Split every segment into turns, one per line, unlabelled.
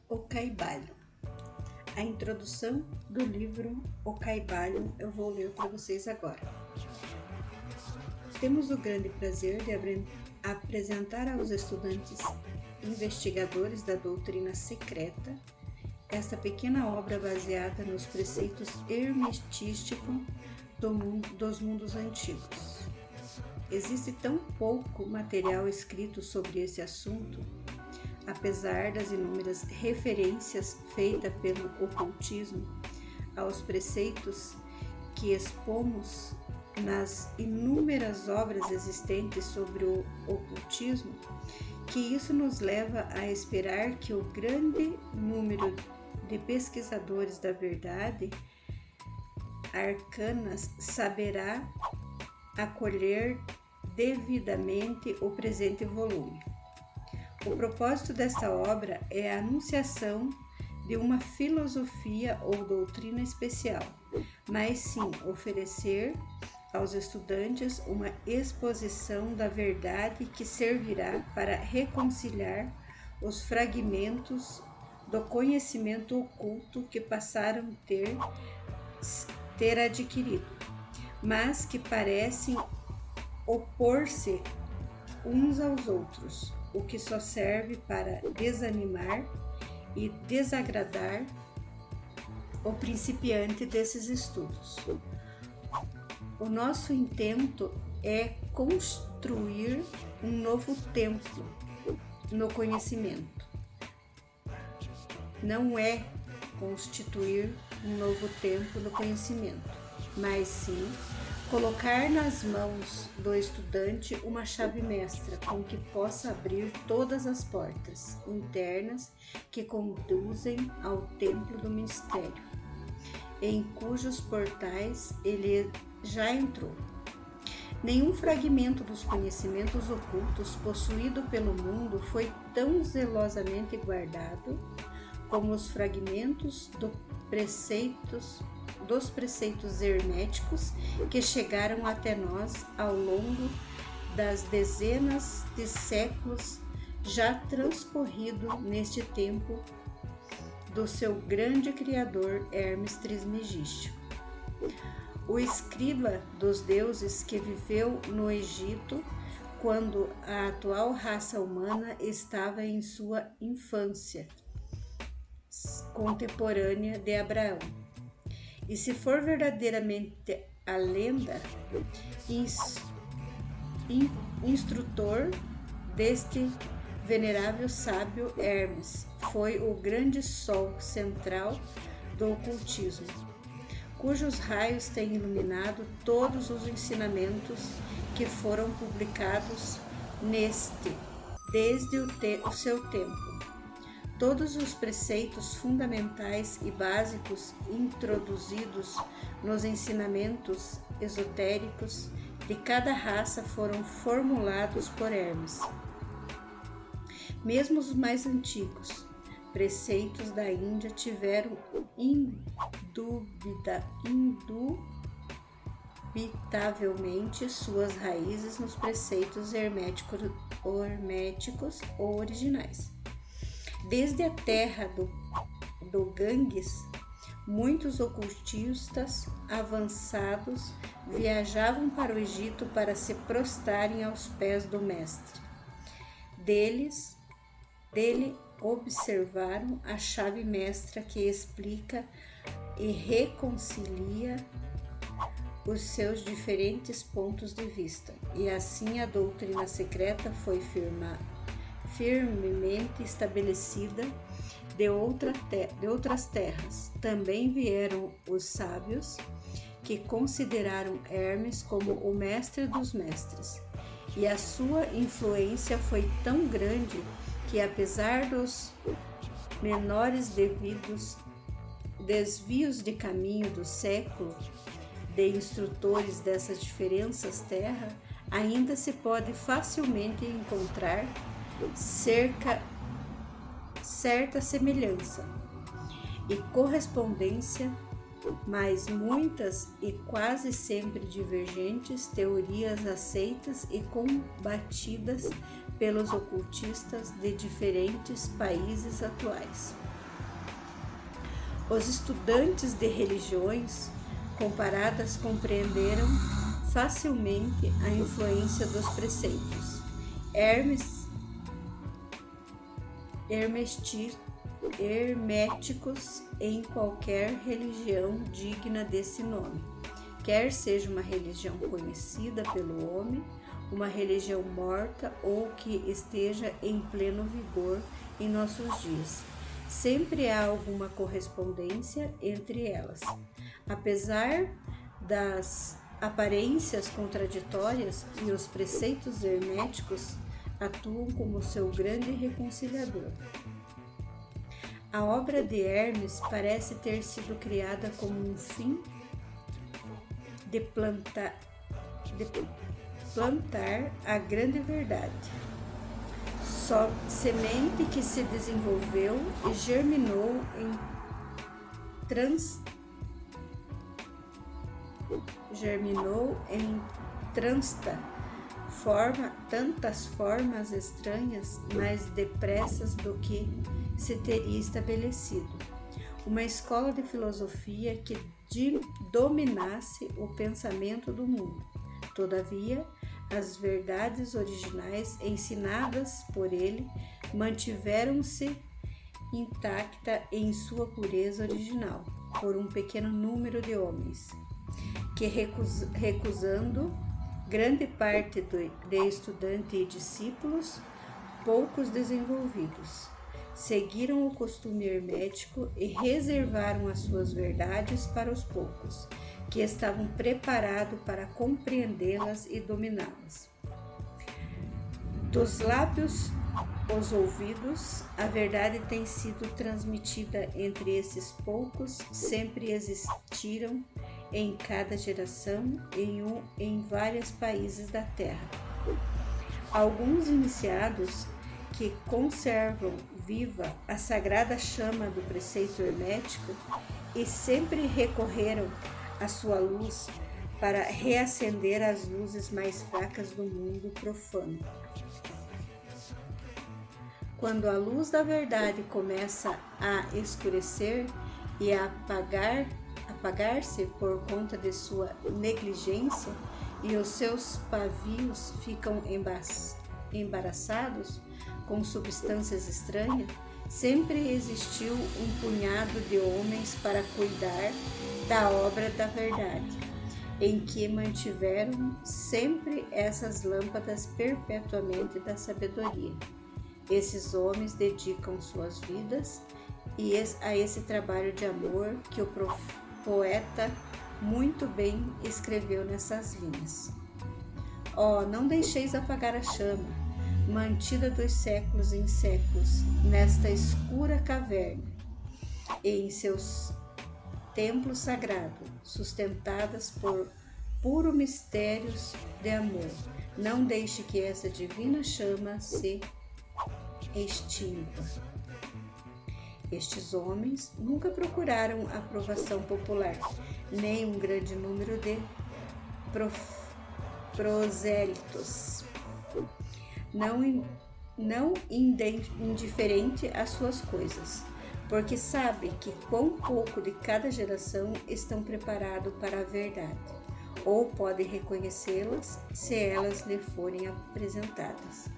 O Caibalho. A introdução do livro O Caibalho eu vou ler para vocês agora. Temos o grande prazer de apresentar aos estudantes investigadores da doutrina secreta esta pequena obra baseada nos preceitos hermetísticos dos mundos antigos. Existe tão pouco material escrito sobre esse assunto, apesar das inúmeras referências feitas pelo ocultismo aos preceitos que expomos nas inúmeras obras existentes sobre o ocultismo, que isso nos leva a esperar que o grande número de pesquisadores da verdade arcanas saberá acolher devidamente o presente volume. O propósito desta obra é a anunciação de uma filosofia ou doutrina especial, mas sim oferecer aos estudantes uma exposição da verdade que servirá para reconciliar os fragmentos do conhecimento oculto que passaram ter adquirido, mas que parecem opor-se uns aos outros, o que só serve para desanimar e desagradar o principiante desses estudos. O nosso intento é construir um novo templo no conhecimento. Não é constituir um novo templo no conhecimento, mas sim colocar nas mãos do estudante uma chave mestra com que possa abrir todas as portas internas que conduzem ao templo do mistério, em cujos portais ele já entrou. Nenhum fragmento dos conhecimentos ocultos possuído pelo mundo foi tão zelosamente guardado como os fragmentos dos preceitos herméticos que chegaram até nós ao longo das dezenas de séculos já transcorrido neste tempo do seu grande criador Hermes Trismegisto, o escriba dos deuses que viveu no Egito quando a atual raça humana estava em sua infância contemporânea de Abraão. E se for verdadeiramente a lenda, instrutor deste venerável sábio Hermes foi o grande sol central do ocultismo, cujos raios têm iluminado todos os ensinamentos que foram publicados desde o seu tempo. Todos os preceitos fundamentais e básicos introduzidos nos ensinamentos esotéricos de cada raça foram formulados por Hermes. Mesmo os mais antigos preceitos da Índia tiveram indubitavelmente suas raízes nos preceitos herméticos ou originais. Desde a terra do Ganges, muitos ocultistas avançados viajavam para o Egito para se prostrarem aos pés do mestre. Dele observaram a chave mestra que explica e reconcilia os seus diferentes pontos de vista, e assim a doutrina secreta foi firmemente estabelecida. De outras terras também vieram os sábios que consideraram Hermes como o mestre dos mestres, e a sua influência foi tão grande que, apesar dos menores desvios de caminho do século de instrutores dessas diferentes terras, ainda se pode facilmente encontrar certa semelhança e correspondência, mas muitas e quase sempre divergentes teorias aceitas e combatidas pelos ocultistas de diferentes países atuais. Os estudantes de religiões comparadas compreenderam facilmente a influência dos preceitos herméticos em qualquer religião digna desse nome, quer seja uma religião conhecida pelo homem, uma religião morta ou que esteja em pleno vigor em nossos dias. Sempre há alguma correspondência entre elas. Apesar das aparências contraditórias, e os preceitos herméticos atuam como seu grande reconciliador. A obra de Hermes parece ter sido criada como um fim de plantar a grande verdade. Só semente que se desenvolveu e germinou em tantas formas estranhas, mais depressas do que se teria estabelecido. Uma escola de filosofia que dominasse o pensamento do mundo. Todavia, as verdades originais ensinadas por ele mantiveram-se intacta em sua pureza original, por um pequeno número de homens, que recusando grande parte de estudantes e discípulos, poucos desenvolvidos, seguiram o costume hermético e reservaram as suas verdades para os poucos, que estavam preparados para compreendê-las e dominá-las. Dos lábios aos ouvidos, a verdade tem sido transmitida entre esses poucos, sempre existiram em cada geração em vários países da Terra. Alguns iniciados que conservam viva a sagrada chama do preceito hermético e sempre recorreram à sua luz para reacender as luzes mais fracas do mundo profano. Quando a luz da verdade começa a escurecer e a apagar-se por conta de sua negligência e os seus pavios ficam embaraçados com substâncias estranhas, sempre existiu um punhado de homens para cuidar da obra da verdade, em que mantiveram sempre essas lâmpadas perpetuamente da sabedoria. Esses homens dedicam suas vidas a esse trabalho de amor que o poeta muito bem escreveu nessas linhas. Não deixeis apagar a chama, mantida dos séculos em séculos, nesta escura caverna, e em seus templos sagrados, sustentadas por puros mistérios de amor. Não deixe que essa divina chama se extingua. Estes homens nunca procuraram aprovação popular, nem um grande número de prosélitos, não indiferente às suas coisas, porque sabe que quão pouco de cada geração estão preparados para a verdade, ou podem reconhecê-las se elas lhe forem apresentadas.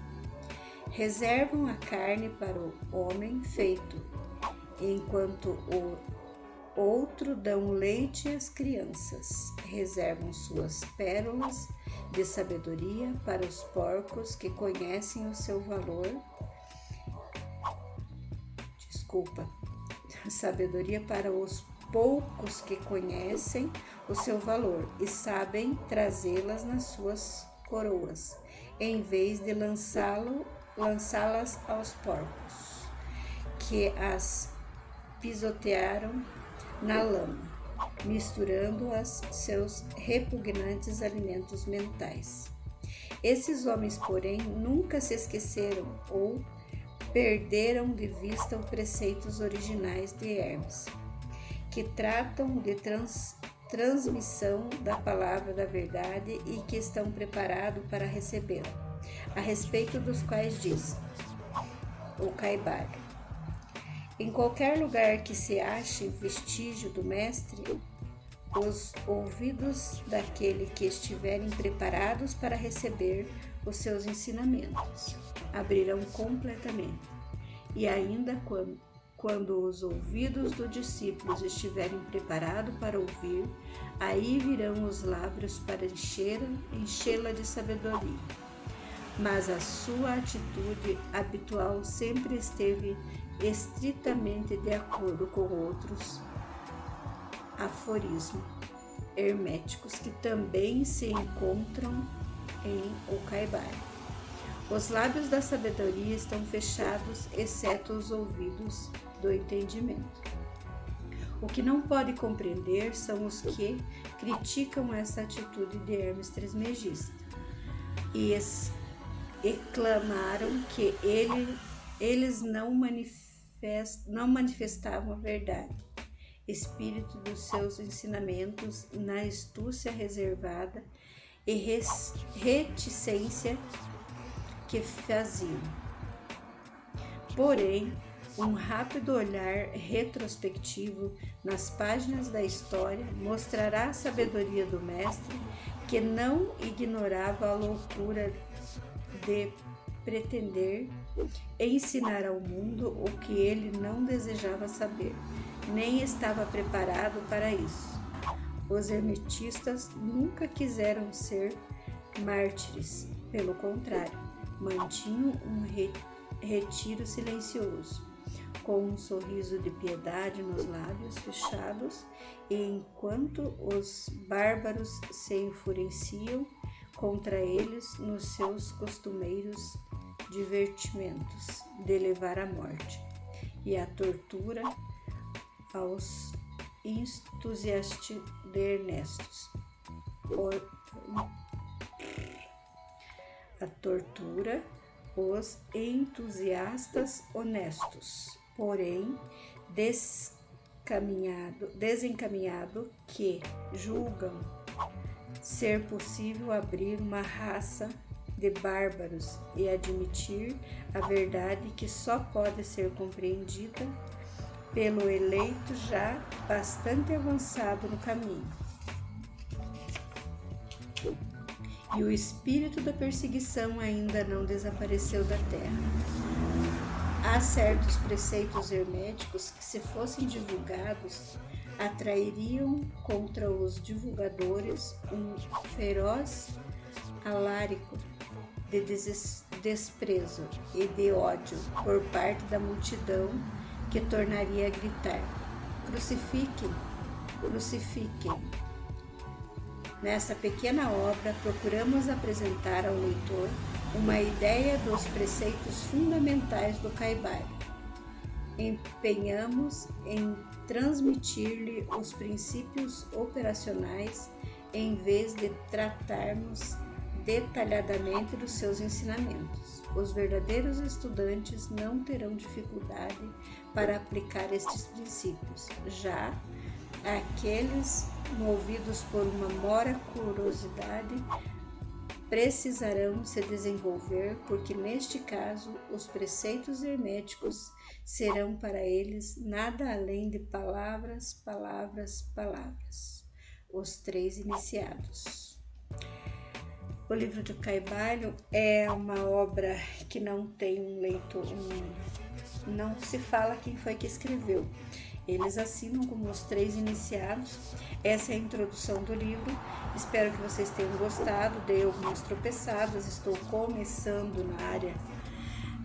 Reservam a carne para o homem feito, enquanto o outro dão leite às crianças. Reservam suas pérolas de sabedoria para os porcos que conhecem o seu valor. Sabedoria para os poucos que conhecem o seu valor e sabem trazê-las nas suas coroas, em vez de lançá-las aos porcos, que as pisotearam na lama, misturando-as seus repugnantes alimentos mentais. Esses homens, porém, nunca se esqueceram ou perderam de vista os preceitos originais de Hermes, que tratam de transmissão da palavra da verdade e que estão preparados para recebê-la, a respeito dos quais diz o Caibar: Em qualquer lugar que se ache vestígio do mestre, os ouvidos daquele que estiverem preparados para receber os seus ensinamentos abrirão completamente. E ainda quando os ouvidos dos discípulos estiverem preparados para ouvir, aí virão os lábios para enchê-la de sabedoria. Mas a sua atitude habitual sempre esteve estritamente de acordo com outros aforismos herméticos que também se encontram em O Kaibai. Os lábios da sabedoria estão fechados, exceto os ouvidos do entendimento. O que não pode compreender são os que criticam essa atitude de Hermes Trismegisto e exclamaram que eles não manifestavam a verdade, espírito dos seus ensinamentos na astúcia reservada e reticência que faziam. Porém, um rápido olhar retrospectivo nas páginas da história mostrará a sabedoria do mestre, que não ignorava a loucura de pretender ensinar ao mundo o que ele não desejava saber, nem estava preparado para isso. Os hermetistas nunca quiseram ser mártires, pelo contrário, mantinham um retiro silencioso, com um sorriso de piedade nos lábios fechados, e enquanto os bárbaros se enfureciam contra eles nos seus costumeiros divertimentos de levar à morte e à tortura aos entusiastas honestos. A tortura os entusiastas honestos, porém desencaminhado, que julgam ser possível abrir uma raça de bárbaros e admitir a verdade que só pode ser compreendida pelo eleito já bastante avançado no caminho. E o espírito da perseguição ainda não desapareceu da terra. Há certos preceitos herméticos que, se fossem divulgados, atrairiam contra os divulgadores um feroz alarico de desprezo e de ódio por parte da multidão, que tornaria a gritar: crucifiquem, crucifiquem. Nessa pequena obra, procuramos apresentar ao leitor uma ideia dos preceitos fundamentais do Kaibai. Empenhamos em transmitir-lhe os princípios operacionais, em vez de tratarmos detalhadamente dos seus ensinamentos. Os verdadeiros estudantes não terão dificuldade para aplicar estes princípios. Já aqueles movidos por uma mera curiosidade precisarão se desenvolver, porque neste caso os preceitos herméticos serão para eles nada além de palavras, palavras, palavras. Os três iniciados. O livro de Kaibai é uma obra que não tem um leitor, não se fala quem foi que escreveu. Eles assinam como os três iniciados. Essa é a introdução do livro. Espero que vocês tenham gostado. Dei algumas tropeçadas. Estou começando na área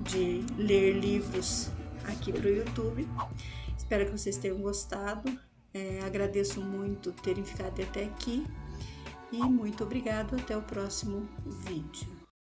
de ler livros aqui para o YouTube. Espero que vocês tenham gostado. Agradeço muito terem ficado até aqui. E muito obrigado. Até o próximo vídeo.